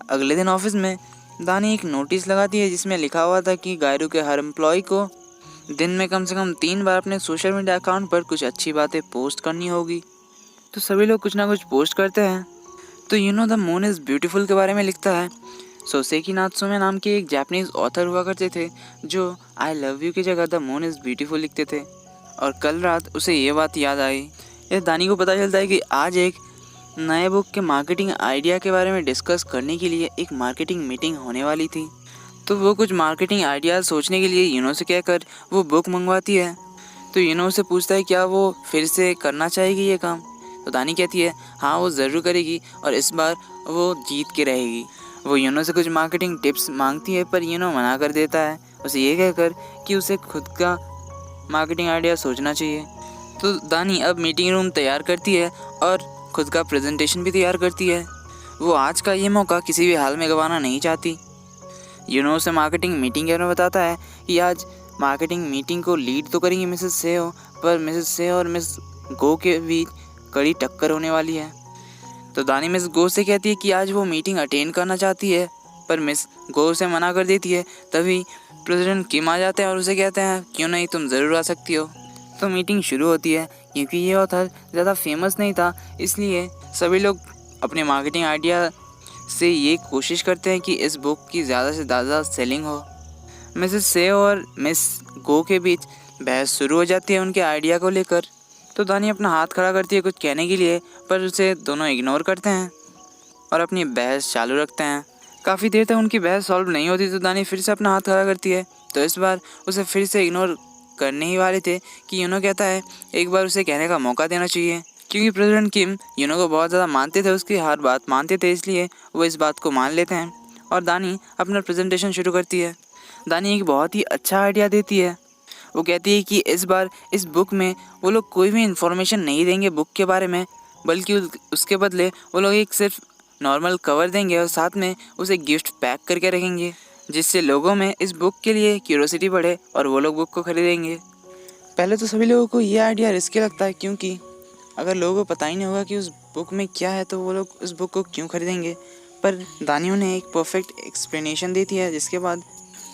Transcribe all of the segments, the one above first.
अगले दिन ऑफिस में दानी एक नोटिस लगाती है जिसमें लिखा हुआ था कि गायरू के हर एम्प्लॉय को दिन में कम से कम 3 बार अपने सोशल मीडिया अकाउंट पर कुछ अच्छी बातें पोस्ट करनी होगी। तो सभी लोग कुछ ना कुछ पोस्ट करते हैं। तो द मून इज़ ब्यूटीफुल के बारे में लिखता है। सोसेकी नात्सुमे नाम के एक जापानीज ऑथर हुआ करते थे जो आई लव यू की जगह द मून इज़ ब्यूटीफुल लिखते थे। और कल रात उसे ये बात याद आई। यह दानी को पता चलता है कि आज एक नए बुक के मार्केटिंग आइडिया के बारे में डिस्कस करने के लिए एक मार्केटिंग मीटिंग होने वाली थी। तो वो कुछ मार्केटिंग आइडियाज़ सोचने के लिए से कहकर वो बुक मंगवाती है। तो उससे पूछता है क्या वो फिर से करना चाहेगी ये काम। तो दानी कहती है हाँ वो ज़रूर करेगी और इस बार वो जीत के रहेगी। वो से कुछ मार्केटिंग टिप्स मांगती है पर मना कर देता है उसे ये कहकर कि उसे खुद का मार्केटिंग आइडिया सोचना चाहिए। तो दानी अब मीटिंग रूम तैयार करती है और खुद का प्रेजेंटेशन भी तैयार करती है। वो आज का ये मौका किसी भी हाल में गंवाना नहीं चाहती। उसे मार्केटिंग मीटिंग के बारे में बताता है कि आज मार्केटिंग मीटिंग को लीड तो करेंगी मिसेस सेहो, पर मिसेस सेहो और मिस गो के बीच कड़ी टक्कर होने वाली है। तो दानी मिस गो से कहती है कि आज वो मीटिंग अटेंड करना चाहती है पर मिस गो उसे मना कर देती है। तभी प्रेसिडेंट किम आ जाते हैं और उसे कहते हैं क्यों नहीं, तुम ज़रूर आ सकती हो। तो मीटिंग शुरू होती है। क्योंकि ये ऑथर ज़्यादा फेमस नहीं था इसलिए सभी लोग अपने मार्केटिंग आइडिया से ये कोशिश करते हैं कि इस बुक की ज़्यादा से ज़्यादा सेलिंग हो। मिसेस से और मिस गो के बीच बहस शुरू हो जाती है उनके आइडिया को लेकर। तो दानी अपना हाथ खड़ा करती है कुछ कहने के लिए पर उसे दोनों इग्नोर करते हैं और अपनी बहस चालू रखते हैं। काफ़ी देर तक उनकी बहस सॉल्व नहीं होती तो दानी फिर से अपना हाथ खड़ा करती है। तो इस बार उसे फिर से इग्नोर करने ही वाले थे कि कहता है एक बार उसे कहने का मौका देना चाहिए। क्योंकि प्रेसिडेंट किम को बहुत ज़्यादा मानते थे, उसकी हर बात मानते थे, इसलिए वो इस बात को मान लेते हैं। और दानी अपना प्रेजेंटेशन शुरू करती है। दानी एक बहुत ही अच्छा आइडिया देती है। वो कहती है कि इस बार इस बुक में वो लोग कोई भी इन्फॉर्मेशन नहीं देंगे बुक के बारे में, बल्कि उसके बदले वो लोग एक सिर्फ नॉर्मल कवर देंगे और साथ में उसे गिफ्ट पैक करके रखेंगे जिससे लोगों में इस बुक के लिए क्यूरोसिटी बढ़े और वो लोग बुक को खरीदेंगे। पहले तो सभी लोगों को ये आइडिया रिस्की लगता है क्योंकि अगर लोगों को पता ही नहीं होगा कि उस बुक में क्या है तो वो लोग उस बुक को क्यों खरीदेंगे। पर दानी उन्हें एक परफेक्ट एक्सप्लेनेशन देती है जिसके बाद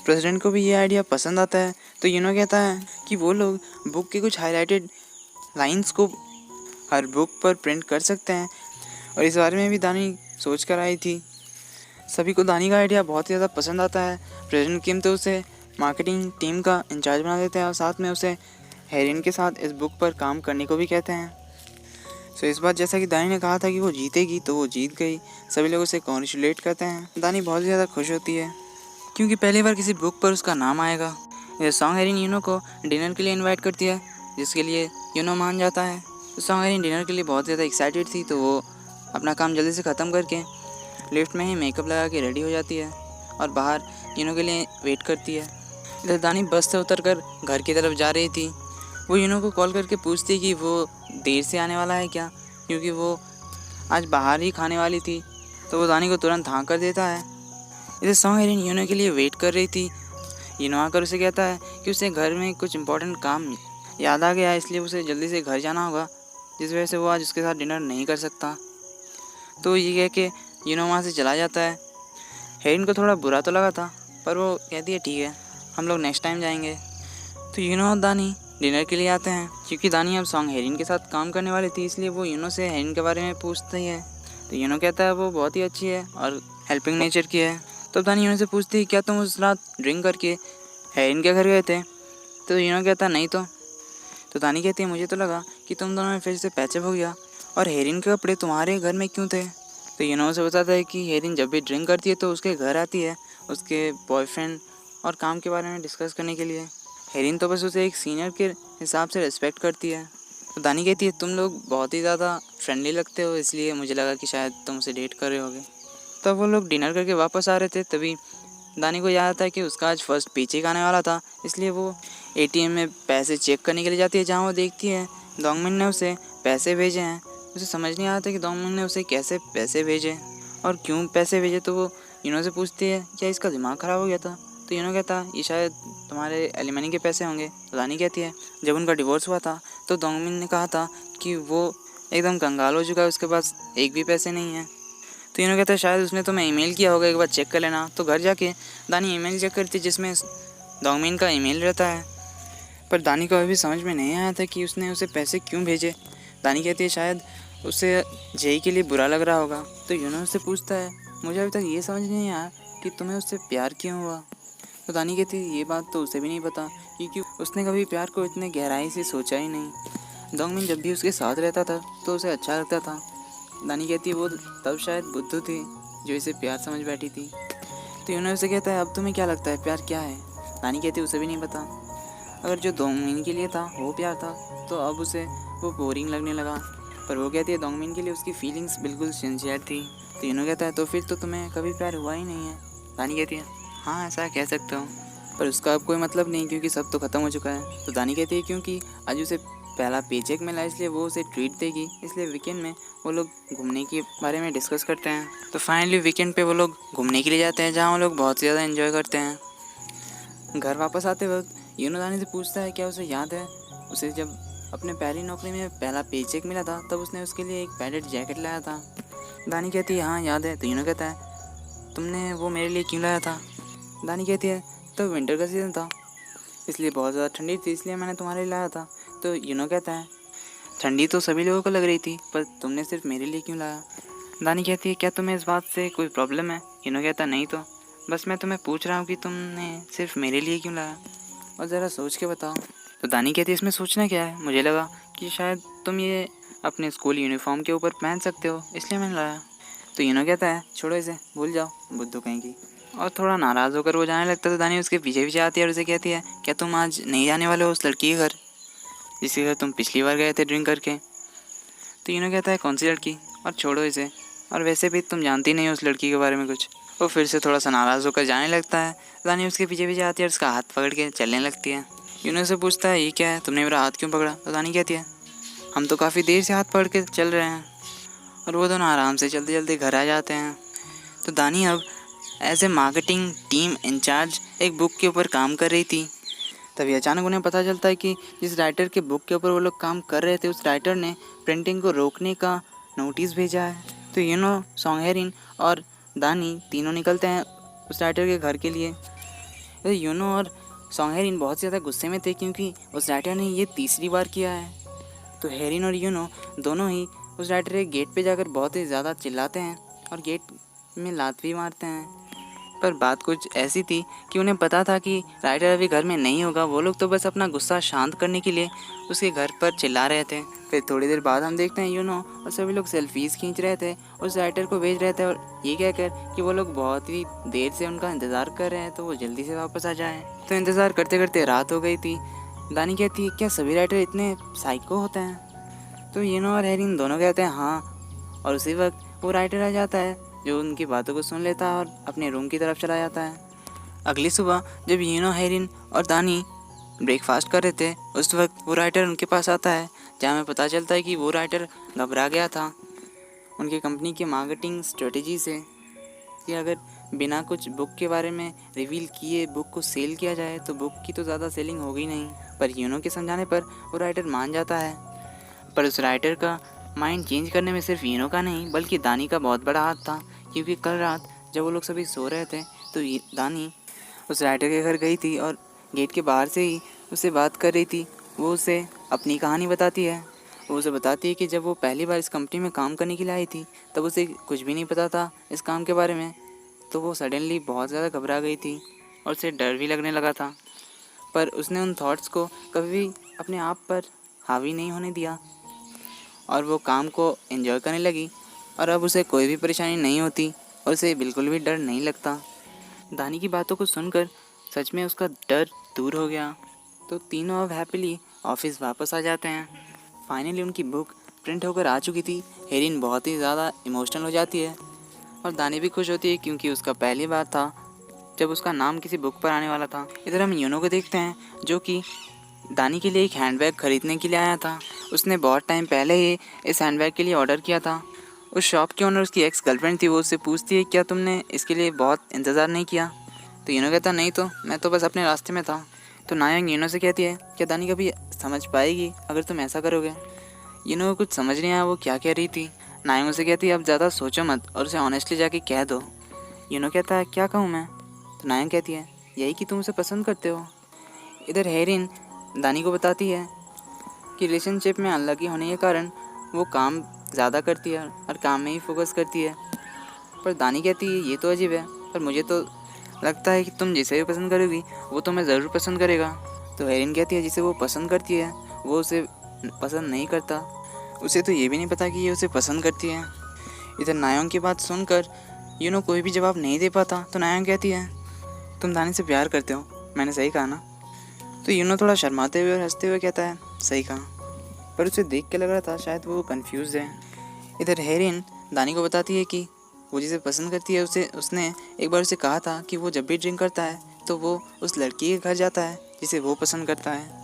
प्रेसिडेंट को भी ये आइडिया पसंद आता है। तो कहता है कि वो लोग बुक के कुछ हाईलाइटेड लाइंस को हर बुक पर प्रिंट कर सकते हैं और इस बारे में भी दानी सोच कर आई थी। सभी को दानी का आइडिया बहुत ही ज़्यादा पसंद आता है। प्रेसिडेंट किम तो उसे मार्केटिंग टीम का इंचार्ज बना देते हैं और साथ में उसे हेरिन के साथ इस बुक पर काम करने को भी कहते हैं। सो इस बार जैसा कि दानी ने कहा था कि वो जीतेगी तो वो जीत गई। सभी लोग उसे कॉन्ग्रेचुलेट करते हैं। दानी बहुत ही ज़्यादा खुश होती है क्योंकि पहली बार किसी बुक पर उसका नाम आएगा। यह सॉन्ग हेरिन को डिनर के लिए इनवाइट करती है जिसके लिए मान जाता है। तो सॉन्ग हेरिन डिनर के लिए बहुत ज़्यादा एक्साइटेड थी तो वो अपना काम जल्दी से ख़त्म करके लिफ्ट में ही मेकअप लगा के रेडी हो जाती है और बाहर के लिए वेट करती है। इधर दानी बस से उतरकर घर की तरफ जा रही थी। वो को कॉल करके पूछती कि वो देर से आने वाला है क्या, क्योंकि वो आज बाहर ही खाने वाली थी। तो वो दानी को तुरंत हाँ कर देता है। इधर सॉन्ग हेरिन के लिए वेट कर रही थी। आकर उसे कहता है कि उसे घर में कुछ इंपॉर्टेंट काम याद आ गया है इसलिए उसे जल्दी से घर जाना होगा, जिस वजह से वो आज उसके साथ डिनर नहीं कर सकता। तो ये कह के वहाँ से चला जाता है। हेरिन को थोड़ा बुरा तो लगा था पर वो कहती है ठीक है हम लोग नेक्स्ट टाइम जाएंगे। तो और दानी डिनर के लिए आते हैं। क्योंकि दानी अब सॉन्ग हेरिन के साथ काम करने वाली थी इसलिए वो से हेरिन के बारे में पूछती है। तो कहता है वो बहुत ही अच्छी है और हेल्पिंग नेचर की है। तो दानी से पूछती है क्या तुम उस रात ड्रिंक करके हेरिन के घर गए थे। तो कहता नहीं तो दानी कहती है मुझे तो लगा कि तुम दोनों में फिर से पैचअप हो गया और हेरिन के कपड़े तुम्हारे घर में क्यों थे। तो से बताता है कि हेरिन जब भी ड्रिंक करती है तो उसके घर आती है उसके बॉयफ्रेंड और काम के बारे में डिस्कस करने के लिए। हेरिन तो बस उसे एक सीनियर के हिसाब से रिस्पेक्ट करती है। तो दानी कहती है तुम लोग बहुत ही ज़्यादा फ्रेंडली लगते हो इसलिए मुझे लगा कि शायद तुम उसे डेट कर रहे होगे। तब वो लोग डिनर करके वापस आ रहे थे तभी दानी को याद आता है कि उसका आज फर्स्ट पेचेक आने वाला था, इसलिए वो एटीएम में पैसे चेक करने के लिए जाती है जहाँ वो देखती है डोंगमिन ने उसे पैसे भेजे हैं। उसे समझ नहीं आता कि डोंगमिन ने उसे कैसे पैसे भेजे और क्यों पैसे भेजे। तो वो से पूछती है क्या इसका दिमाग ख़राब हो गया था। तो कहता ये शायद तुम्हारे एलिमनी के पैसे होंगे। तो दानी कहती है जब उनका डिवोर्स हुआ था तो डोंगमिन ने कहा था कि वो एकदम कंगाल हो चुका है, उसके पास एक भी पैसे नहीं है। तो यूनो कहता है शायद उसने तुम्हें ईमेल किया होगा, एक बार चेक कर लेना। तो घर जाके दानी ईमेल चेक करती जिसमें डोंगमिन का ईमेल रहता है, पर दानी को अभी समझ में नहीं आया था कि उसने उसे पैसे क्यों भेजे। दानी कहती है शायद उसे जेई के लिए बुरा लग रहा होगा। तो यूनो उससे पूछता है मुझे अभी तक ये समझ नहीं आया कि तुम्हें उससे प्यार क्यों हुआ। तो दानी कहती है ये बात तो उसे भी नहीं पता, क्योंकि उसने कभी प्यार को इतने गहराई से सोचा ही नहीं। डोंगमिन जब भी उसके साथ रहता था तो उसे अच्छा लगता था। दानी कहती है वो तब शायद बुद्धू थी जो इसे प्यार समझ बैठी थी। तो यूनो उसे कहता है अब तुम्हें क्या लगता है प्यार क्या है। दानी कहती है उसे भी नहीं पता। अगर जो डोंगमिन के लिए था वो प्यार था तो अब उसे वो बोरिंग लगने लगा, पर वो कहती है डोंगमिन के लिए उसकी फीलिंग्स बिल्कुल सिंसियर थी। तो यूनो कहता है तो फिर तो तुम्हें कभी प्यार हुआ ही नहीं है। दानी कहती है हाँ ऐसा कह सकते हो, पर उसका अब कोई मतलब नहीं क्योंकि सब तो ख़त्म हो चुका है। तो दानी कहती है क्योंकि आज उसे पहला पेचेक मिला इसलिए वो उसे ट्रीट देगी, इसलिए वीकेंड में वो लोग घूमने के बारे में डिस्कस करते हैं। तो फाइनली वीकेंड पे वो लोग घूमने के लिए जाते हैं जहाँ वो लोग बहुत ज़्यादा एंजॉय करते हैं। घर वापस आते वक्त यूनो दानी से पूछता है क्या उसे याद है उसे जब अपने पहली नौकरी में पहला पेचेक मिला था तब उसने उसके लिए एक पैडेड जैकेट लाया था। दानी कहती है हाँ याद है। तो यूनो कहता है तुमने वो मेरे लिए क्यों लाया था। दानी कहती है तो विंटर का सीज़न था इसलिए बहुत ज़्यादा ठंडी थी इसलिए मैंने तुम्हारे लिए लाया था। तो यूनो कहता है ठंडी तो सभी लोगों को लग रही थी पर तुमने सिर्फ मेरे लिए क्यों लाया। दानी कहती है क्या तुम्हें इस बात से कोई प्रॉब्लम है। यूनो कहता नहीं तो बस मैं तुम्हें पूछ रहा हूँ कि तुमने सिर्फ मेरे लिए क्यों लाया और ज़रा सोच के बताओ। तो दानी कहती है इसमें सोचना क्या है, मुझे लगा कि शायद तुम ये अपने स्कूल यूनिफॉर्म के ऊपर पहन सकते हो इसलिए मैंने लाया। तो यूनो कहता है छोड़ो इसे भूल जाओ बुद्धू कहेंगी, और थोड़ा नाराज़ होकर वो जाने लगता है। तो दानी उसके पीछे पीछे आती है और उसे कहती है क्या तुम आज नहीं जाने वाले हो उस लड़की के घर जिसके घर तुम पिछली बार गए थे ड्रिंक करके। तो यूनो कहता है कौन सी लड़की, और छोड़ो इसे, और वैसे भी तुम जानती नहीं हो उस लड़की के बारे में कुछ। वो फिर से थोड़ा सा नाराज़ होकर जाने लगता है। दानी उसके पीछे पीछे आती है और उसका हाथ पकड़ के चलने लगती है। यूनो से पूछता है ये क्या है, तुमने मेरा हाथ क्यों पकड़ा। तो दानी कहती है हम तो काफ़ी देर से हाथ पकड़ के चल रहे हैं, और वो दोनों आराम से चलते चलते घर आ जाते हैं। तो दानी अब as a marketing team incharge एक बुक के ऊपर काम कर रही थी। तभी अचानक उन्हें पता चलता है कि जिस राइटर के बुक के ऊपर वो लोग काम कर रहे थे उस राइटर ने प्रिंटिंग को रोकने का नोटिस भेजा है। तो यूनो, सोंगहेरिन और दानी तीनों निकलते हैं उस राइटर के घर के लिए। तो यूनो और सोंगहेरिन बहुत ज़्यादा गुस्से में थे क्योंकि उस राइटर ने ये तीसरी बार किया है। तो हेरिन और यूनो दोनों ही उस राइटर के गेट पे जाकर बहुत ही ज़्यादा चिल्लाते हैं और गेट में लात भी मारते हैं। पर बात कुछ ऐसी थी कि उन्हें पता था कि राइटर अभी घर में नहीं होगा। वो लोग तो बस अपना गुस्सा शांत करने के लिए उसके घर पर चिल्ला रहे थे। फिर थोड़ी देर बाद हम देखते हैं यूनो और सभी लोग सेल्फीज़ खींच रहे थे, उस राइटर को भेज रहे थे और ये कहकर कि वो लोग बहुत ही देर से उनका इंतज़ार कर रहे हैं तो वो जल्दी से वापस आ जाएं। तो इंतज़ार करते करते रात हो गई थी। दानी कहती है क्या सभी राइटर इतने साइको होते हैं। तो यूनो और हेरिन दोनों कहते हैं हाँ, और उसी वक्त वो राइटर आ जाता है जो उनकी बातों को सुन लेता है और अपने रूम की तरफ चला जाता है। अगली सुबह जब यूनो, हेरिन और दानी ब्रेकफास्ट कर रहे थे उस वक्त वो राइटर उनके पास आता है, जहाँ में पता चलता है कि वो राइटर घबरा गया था उनकी कंपनी के मार्केटिंग स्ट्रेटजी से कि अगर बिना कुछ बुक के बारे में रिवील किए बुक को सेल किया जाए तो बुक की तो ज़्यादा सेलिंग होगी नहीं। पर यूनो के समझाने पर वो राइटर मान जाता है, पर उस राइटर का माइंड चेंज करने में सिर्फ यूनो का नहीं बल्कि दानी का बहुत बड़ा हाथ था, क्योंकि कल रात जब वो लोग सभी सो रहे थे तो दानी उस राइटर के घर गई थी और गेट के बाहर से ही उससे बात कर रही थी। वो उसे अपनी कहानी बताती है। वो उसे बताती है कि जब वो पहली बार इस कंपनी में काम करने के लिए आई थी तब उसे कुछ भी नहीं पता था इस काम के बारे में, तो वो सडनली बहुत ज़्यादा घबरा गई थी और उसे डर भी लगने लगा था। पर उसने उन थॉट्स को कभी अपने आप पर हावी नहीं होने दिया और वो काम को एंजॉय करने लगी, और अब उसे कोई भी परेशानी नहीं होती और उसे बिल्कुल भी डर नहीं लगता। दानी की बातों को सुनकर सच में उसका डर दूर हो गया। तो तीनों अब हैप्पीली ऑफिस वापस आ जाते हैं। फाइनली उनकी बुक प्रिंट होकर आ चुकी थी। हेरिन बहुत ही ज़्यादा इमोशनल हो जाती है और दानी भी खुश होती है क्योंकि उसका पहली बार था जब उसका नाम किसी बुक पर आने वाला था। इधर हम यूनो को देखते हैं जो कि दानी के लिए एक हैंडबैग ख़रीदने के लिए आया था। उसने बहुत टाइम पहले ही इस हैंडबैग के लिए ऑर्डर किया था। उस शॉप के ओनर उसकी एक्स गर्लफ्रेंड थी। वो उससे पूछती है क्या तुमने इसके लिए बहुत इंतज़ार नहीं किया। तो यूनो कहता नहीं तो मैं तो बस अपने रास्ते में था। तो नायंग यूनो से कहती है क्या दानी कभी समझ पाएगी अगर तुम ऐसा करोगे। यूनो को कुछ समझ नहीं आया वो क्या कह रही थी। नायंग उसे कहती है अब ज़्यादा सोचो मत और उसे ऑनेस्टली जाके कह दो। यूनो कहता है क्या कहूँ मैं? तो नायंग कहती है यही कि तुम उसे पसंद करते हो। इधर हेरिन दानी को बताती है कि रिलेशनशिप में अनलकी होने के कारण वो काम ज़्यादा करती है और काम में ही फोकस करती है। पर दानी कहती है ये तो अजीब है, पर मुझे तो लगता है कि तुम जिसे भी पसंद करोगी वो तुम्हें ज़रूर पसंद करेगा। तो हेरिन कहती है जिसे वो पसंद करती है वो उसे पसंद नहीं करता, उसे तो ये भी नहीं पता कि ये उसे पसंद करती है। इधर नायोंग की बात सुनकर यूनो कोई भी जवाब नहीं दे पाता। तो नायोंग कहती है तुम दानी से प्यार करते हो, मैंने सही कहा ना? तो यूनो थोड़ा शर्माते हुए और हंसते हुए कहता है सही कहा, पर उसे देख के लग रहा था शायद वो कंफ्यूज है। इधर हेरिन दानी को बताती है कि वो जिसे पसंद करती है उसने एक बार उसे कहा था कि वो जब भी ड्रिंक करता है तो वो उस लड़की के घर जाता है जिसे वो पसंद करता है।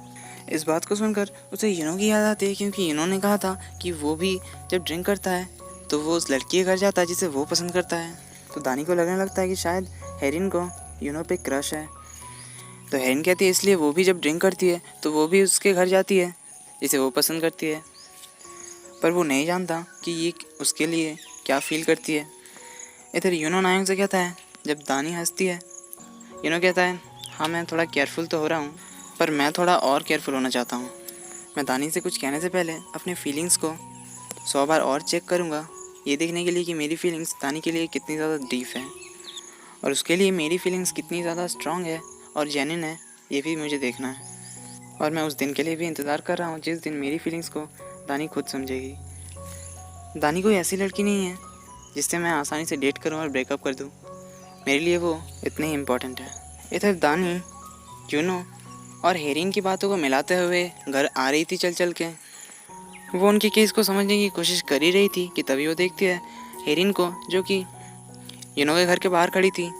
इस बात को सुनकर उसे यूनो की याद आती है, क्योंकि यूनो ने कहा था कि वो भी जब ड्रिंक करता है तो वो उस लड़की के घर जाता है जिसे वो पसंद करता है। तो दानी को लगने लगता है कि शायद हेरिन को यूनो पे क्रश है। तो हेरिन कहती है इसलिए वो भी जब ड्रिंक करती है तो वो भी उसके घर जाती है जिसे वो पसंद करती है, पर वो नहीं जानता कि ये उसके लिए क्या फील करती है। इधर यूनो नायंग से कहता है जब दानी हंसती है, यूनो कहता है हाँ मैं थोड़ा केयरफुल तो हो रहा हूँ, पर मैं थोड़ा और केयरफुल होना चाहता हूँ। मैं दानी से कुछ कहने से पहले अपने फीलिंग्स को 100 बार और चेक करूँगा, ये देखने के लिए कि मेरी फीलिंग्स दानी के लिए कितनी ज़्यादा डीप है और उसके लिए मेरी फीलिंग्स कितनी ज़्यादा स्ट्रॉन्ग है और जेन्युइन है, ये भी मुझे देखना है। और मैं उस दिन के लिए भी इंतज़ार कर रहा हूँ जिस दिन मेरी फीलिंग्स को दानी खुद समझेगी। दानी कोई ऐसी लड़की नहीं है जिससे मैं आसानी से डेट करूँ और ब्रेकअप कर दूँ, मेरे लिए वो इतनी ही इम्पोर्टेंट है। इधर दानी यूनो और हेरिन की बातों को मिलाते हुए घर आ रही थी चल चल के। वो उनके केस को समझने की कोशिश कर ही रही थी कि तभी वो देखती है हेरिन को, जो कि यूनो के घर के बाहर खड़ी थी।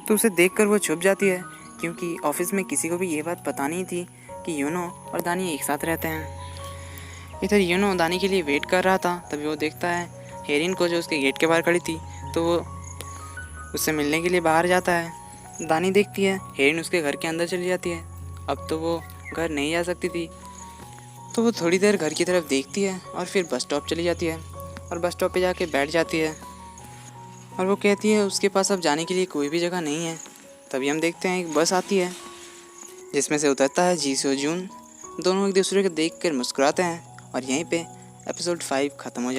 तो उसे देखकर वो छुप जाती है, क्योंकि ऑफिस में किसी को भी ये बात पता नहीं थी कि यूनो और दानी एक साथ रहते हैं। इधर यूनो दानी के लिए वेट कर रहा था, तभी वो देखता है हेरिन को जो उसके गेट के बाहर खड़ी थी, तो वो उससे मिलने के लिए बाहर जाता है। दानी देखती है हेरिन उसके घर के अंदर चली जाती है। अब तो वो घर नहीं जा सकती थी, तो वो थोड़ी देर घर की तरफ देखती है और फिर बस स्टॉप चली जाती है और बस स्टॉप पे जाके बैठ जाती है और वो कहती है उसके पास अब जाने के लिए कोई भी जगह नहीं है। तभी हम देखते हैं एक बस आती है जिसमें से उतरता है जी सो जून। दोनों एक दूसरे को देख कर मुस्कुराते हैं और यहीं पे एपिसोड 5 ख़त्म हो जाता है।